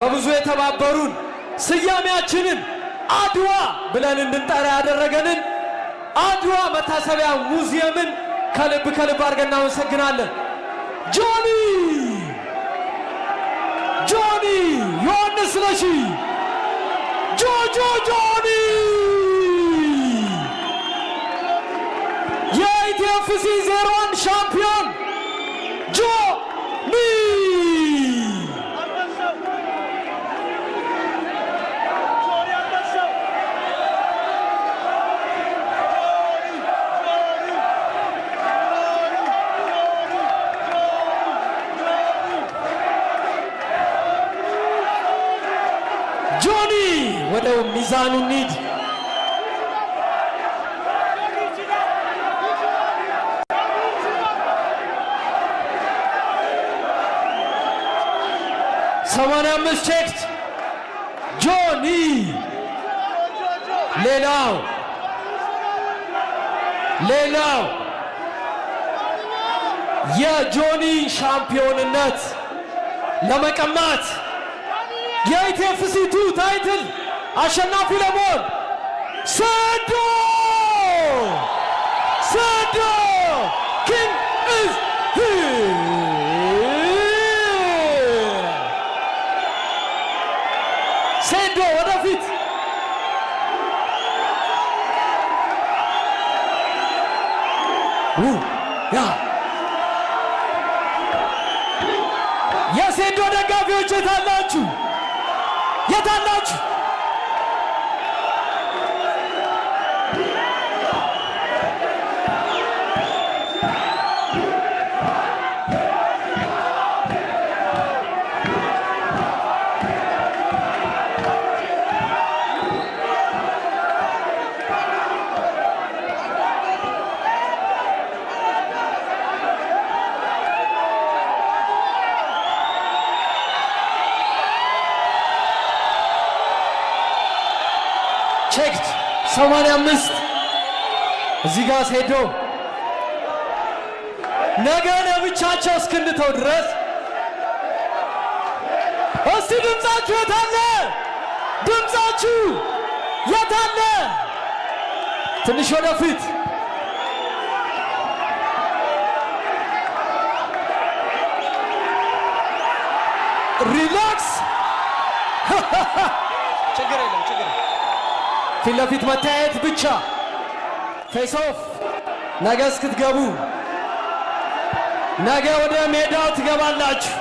በብዙ የተባበሩን ስያሜያችንን አድዋ ብለን እንድንጠራ ያደረገንን አድዋ መታሰቢያ ሙዚየምን ከልብ አድርገን እናመሰግናለን። ጆኒ ዮሐንስ ለሺ ጆኒ የኢቲኤፍሲ 01 ሻምፒዮን ጆኒ ወደ ሚዛኑ እንሂድ። ሰማንያ አምስት ቼክት ጆኒ ሌላው የጆኒ ሻምፒዮንነት ለመቀማት የኢቲኤፍሲ 2 ታይትል አሸናፊ ለመሆን ሰዶ ኪንግ ኢዝ ሰዶ ወደፊት ያ የሰዶ ደጋፊዎች የታላችሁ ቼክት 85 እዚህ ጋር ሄዶ ነገ ለብቻቸው እስክንተው ድረስ እስቲ ድምጻችሁ የታለ? ድምጻችሁ የታለ? ትንሽ ወደፊት ሪላክስ ችግር የለም ፊት ለፊት መታየት ብቻ ፌስ ኦፍ ነገ እስክትገቡ ነገ ወደ ሜዳው ትገባላችሁ።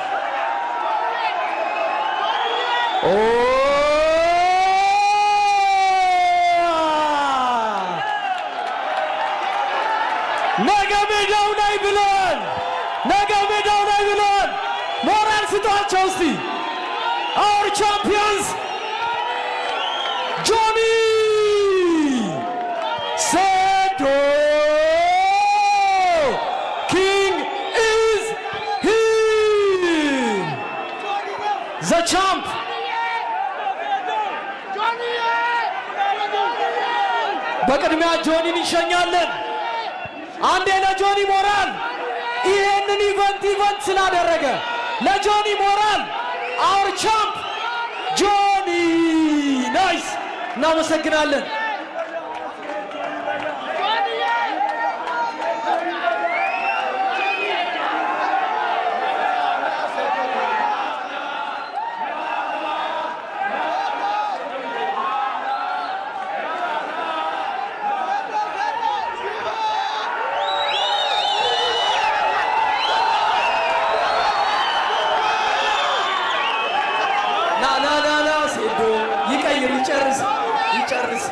ነገ ሜዳው ላይ ብለን ሞራል ስጧቸው እስቲ our champions Johnny Sado King is here the champ በቅድሚያ ጆኒን እንሸኛለን። አንዴ ለጆኒ ሞራል ይሄንን ኢቨንት ስላደረገ ለጆኒ ሞራል our champ Johnny ናይስ እናመሰግናለን። ይጨርስ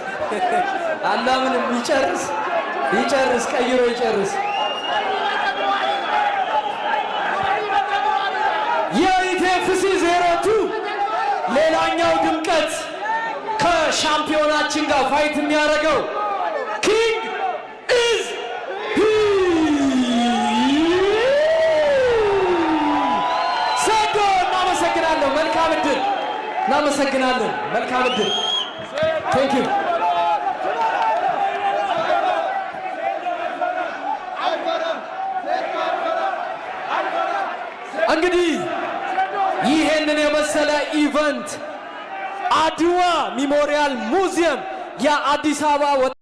አላምንም ይጨርስ ቀይሮ ይጨርስ። የኢቲኤፍሲ 02 ሌላኛው ድምቀት ከሻምፒዮናችን ጋር ፋይት የሚያደርገው ኪንግ ኢዝ ሰዶ እናመሰግናለን። መልካም ዕድል Thank you. እንግዲህ ይሄንን የመሰለ የመሰለ ኢቨንት አድዋ ሚሞሪያል ሙዚየም የአዲስ አበባ